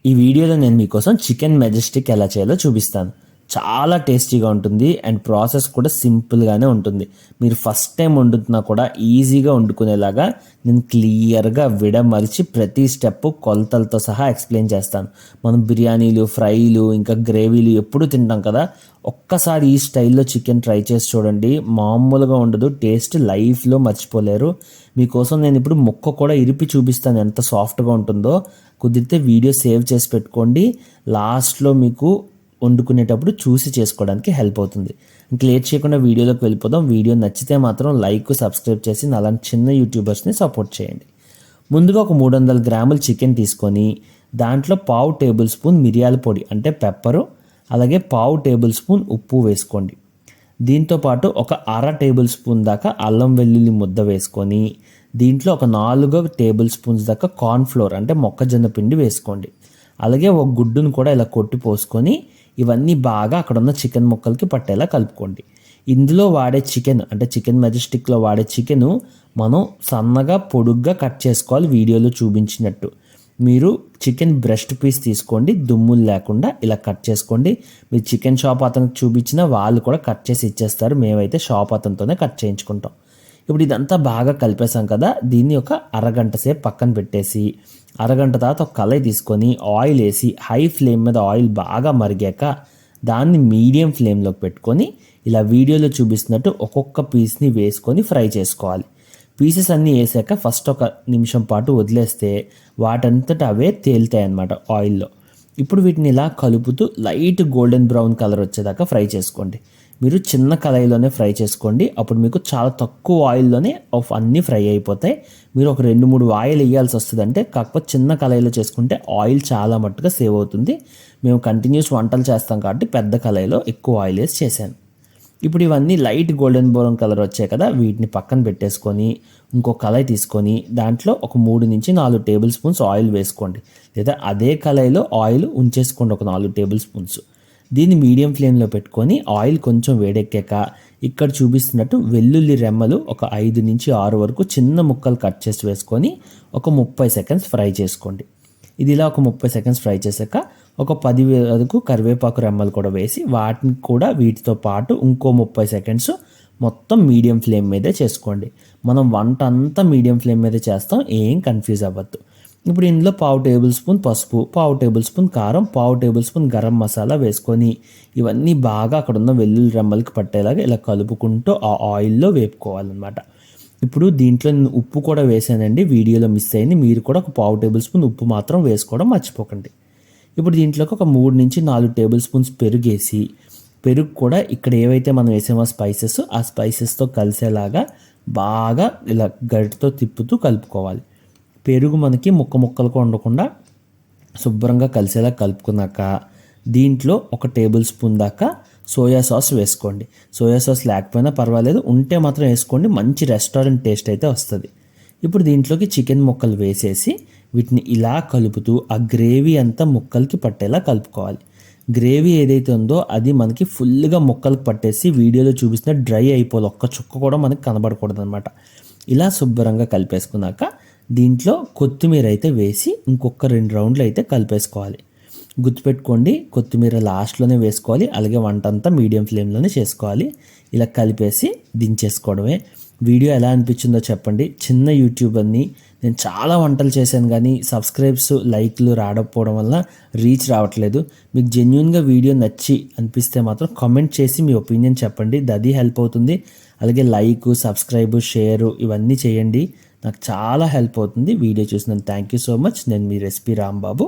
ఈ వీడియోలో నేను మీకోసం చికెన్ మెజెస్టిక్ ఎలా చేయాలో చూపిస్తాను. చాలా టేస్టీగా ఉంటుంది అండ్ ప్రాసెస్ కూడా సింపుల్గానే ఉంటుంది. మీరు ఫస్ట్ టైం వండుతున్నా కూడా ఈజీగా వండుకునేలాగా నేను క్లియర్గా విడమరిచి ప్రతి స్టెప్ కొలతలతో సహా ఎక్స్ప్లెయిన్ చేస్తాను. మనం బిర్యానీలు, ఫ్రైలు, ఇంకా గ్రేవీలు ఎప్పుడు తింటాం కదా, ఒక్కసారి ఈ స్టైల్లో చికెన్ ట్రై చేసి చూడండి. మామూలుగా ఉండదు, టేస్ట్ లైఫ్లో మర్చిపోలేరు. మీకోసం నేను ఇప్పుడు ముక్క కూడా ఇరిపి చూపిస్తాను ఎంత సాఫ్ట్గా ఉంటుందో. కుదిరితే వీడియో సేవ్ చేసి పెట్టుకోండి, లాస్ట్లో మీకు వండుకునేటప్పుడు చూసి చేసుకోవడానికి హెల్ప్ అవుతుంది. ఇంక లేట్ చేయకుండా వీడియోలోకి వెళ్ళిపోదాం. వీడియో నచ్చితే మాత్రం లైక్, సబ్స్క్రైబ్ చేసి అలాంటి చిన్న యూట్యూబర్స్ని సపోర్ట్ చేయండి. ముందుగా ఒక 300 గ్రాముల చికెన్ తీసుకొని దాంట్లో పావు టేబుల్ స్పూన్ మిరియాల పొడి అంటే పెప్పరు, అలాగే పావు టేబుల్ స్పూన్ ఉప్పు వేసుకోండి. దీంతోపాటు ఒక అర టేబుల్ స్పూన్ దాకా అల్లం వెల్లుల్లి ముద్ద వేసుకొని దీంట్లో ఒక 4 టేబుల్ స్పూన్స్ దాకా కార్న్ఫ్లోర్ అంటే మొక్కజొన్న పిండి వేసుకోండి. అలాగే ఒక గుడ్డును కూడా ఇలా కొట్టి పోసుకొని ఇవన్నీ బాగా అక్కడ ఉన్న చికెన్ ముక్కలకి పట్టేలా కలుపుకోండి. ఇందులో వాడే చికెన్ అంటే చికెన్ మెజెస్టిక్లో వాడే చికెను మనం సన్నగా పొడుగ్గా కట్ చేసుకోవాలి. వీడియోలో చూపించినట్టు మీరు చికెన్ బ్రెస్ట్ పీస్ తీసుకోండి, దుమ్ములు లేకుండా ఇలా కట్ చేసుకోండి. మీరు చికెన్ షాప్ అతనికి చూపించిన వాళ్ళు కూడా కట్ చేసి ఇచ్చేస్తారు, మేమైతే షాప్ అతనితోనే కట్ చేయించుకుంటాం. ఇప్పుడు ఇదంతా బాగా కలిపేసాం కదా, దీన్ని ఒక అరగంట సేపు పక్కన పెట్టేసి అరగంట తర్వాత ఒక కళాయి తీసుకొని ఆయిల్ వేసి హై ఫ్లేమ్ మీద ఆయిల్ బాగా మరిగాక దాన్ని మీడియం ఫ్లేమ్లోకి పెట్టుకొని ఇలా వీడియోలో చూపిస్తున్నట్టు ఒక్కొక్క పీస్ని వేసుకొని ఫ్రై చేసుకోవాలి. పీసెస్ అన్నీ వేసాక ఫస్ట్ ఒక నిమిషం పాటు వదిలేస్తే వాటంతట అవే తేలుతాయి అన్నమాట ఆయిల్లో. ఇప్పుడు వీటిని ఇలా కలుపుతూ లైట్ గోల్డెన్ బ్రౌన్ కలర్ వచ్చేదాకా ఫ్రై చేసుకోండి. మీరు చిన్న కళాయిలోనే ఫ్రై చేసుకోండి, అప్పుడు మీకు చాలా తక్కువ ఆయిల్లోనే అన్నీ ఫ్రై అయిపోతాయి. మీరు ఒక 2-3 ఆయిల్ వేయాల్సి వస్తుంది, అంటే కాకపోతే చిన్న కళాయిలో చేసుకుంటే ఆయిల్ చాలా మట్టుగా సేవ్ అవుతుంది. మేము కంటిన్యూస్ వంటలు చేస్తాం కాబట్టి పెద్ద కళాయిలో ఎక్కువ ఆయిల్ వేసి చేశాను. ఇప్పుడు ఇవన్నీ లైట్ గోల్డెన్ బ్రౌన్ కలర్ వచ్చాయి కదా, వీటిని పక్కన పెట్టేసుకొని ఇంకో కళాయి తీసుకొని దాంట్లో ఒక 3-4 టేబుల్ స్పూన్స్ ఆయిల్ వేసుకోండి, లేదా అదే కళాయిలో ఆయిల్ ఉంచేసుకోండి ఒక 4 టేబుల్ స్పూన్స్. దీన్ని మీడియం ఫ్లేమ్లో పెట్టుకొని ఆయిల్ కొంచెం వేడెక్కాక ఇక్కడ చూపిస్తున్నట్టు వెల్లుల్లి రెమ్మలు ఒక 5-6 వరకు చిన్న ముక్కలు కట్ చేసి వేసుకొని ఒక 30 సెకండ్స్ ఫ్రై చేసుకోండి. ఇది ఇలా ఒక 30 సెకండ్స్ ఫ్రై చేశాక ఒక 10 వరకు కరివేపాకు రెమ్మలు కూడా వేసి వాటిని కూడా వీటితో పాటు ఇంకో 30 సెకండ్స్ మొత్తం మీడియం ఫ్లేమ్ మీదే చేసుకోండి. మనం వంట అంతా మీడియం ఫ్లేమ్ మీదే చేస్తాం, ఏం కన్ఫ్యూజ్ అవ్వద్దు. ఇప్పుడు ఇందులో పావు టేబుల్ స్పూన్ పసుపు, పావు టేబుల్ స్పూన్ కారం, పావు టేబుల్ స్పూన్ గరం మసాలా వేసుకొని ఇవన్నీ బాగా అక్కడ ఉన్న వెల్లుల్లి రెమ్మలకి పట్టేలాగా ఇలా కలుపుకుంటూ ఆ ఆయిల్లో వేపుకోవాలన్నమాట. ఇప్పుడు దీంట్లో నేను ఉప్పు కూడా వేసానండి, వీడియోలో మిస్ అయింది. మీరు కూడా ఒక పావు టేబుల్ స్పూన్ ఉప్పు మాత్రం వేసుకోవడం మర్చిపోకండి. ఇప్పుడు దీంట్లోకి ఒక 3-4 టేబుల్ స్పూన్స్ పెరుగేసి పెరుగు కూడా ఇక్కడ ఏవైతే మనం వేసామో స్పైసెస్ ఆ స్పైసెస్తో కలిసేలాగా బాగా ఇలా గరిటతో తిప్పుతూ కలుపుకోవాలి. పెరుగు మనకి ముక్కలుగా ఉండకుండా శుభ్రంగా కలిసేలా కలుపుకున్నాక దీంట్లో ఒక టేబుల్ స్పూన్ దాకా సోయా సాస్ వేసుకోండి. సోయా సాస్ లేకపోయినా పర్వాలేదు, ఉంటే మాత్రం వేసుకోండి, మంచి రెస్టారెంట్ టేస్ట్ అయితే వస్తుంది. ఇప్పుడు దీంట్లోకి చికెన్ ముక్కలు వేసేసి వీటిని ఇలా కలుపుతూ ఆ గ్రేవీ అంతా ముక్కలకి పట్టేలా కలుపుకోవాలి. గ్రేవీ ఏదైతే ఉందో అది మనకి ఫుల్గా ముక్కలకు పట్టేసి వీడియోలో చూపిస్తున్న డ్రై అయిపోవాలి, ఒక్క చుక్క కూడా మనకి కనబడకూడదు అనమాట. ఇలా శుభ్రంగా కలిపేసుకున్నాక దీంట్లో కొత్తిమీర అయితే వేసి ఇంకొక 2 రౌండ్లు అయితే కలిపేసుకోవాలి. గుర్తుపెట్టుకోండి, కొత్తిమీర లాస్ట్లోనే వేసుకోవాలి, అలాగే వంట అంతా మీడియం ఫ్లేమ్లోనే చేసుకోవాలి. ఇలా కలిపేసి దించేసుకోవడమే. వీడియో ఎలా అనిపించిందో చెప్పండి. చిన్న యూట్యూబర్ని, నేను చాలా వంటలు చేశాను కానీ సబ్స్క్రైబ్స్, లైక్లు రాకపోవడం వల్ల రీచ్ రావట్లేదు. మీకు జెన్యున్గా వీడియో నచ్చి అనిపిస్తే మాత్రం కామెంట్ చేసి మీ ఒపీనియన్ చెప్పండి, అది హెల్ప్ అవుతుంది. అలాగే లైక్, సబ్స్క్రైబ్, షేరు ఇవన్నీ చేయండి, నాకు చాలా హెల్ప్ అవుతుంది. వీడియో చూసినందుకు థ్యాంక్ యూ సో మచ్. నేను మీ రెసిపీ రాంబాబు.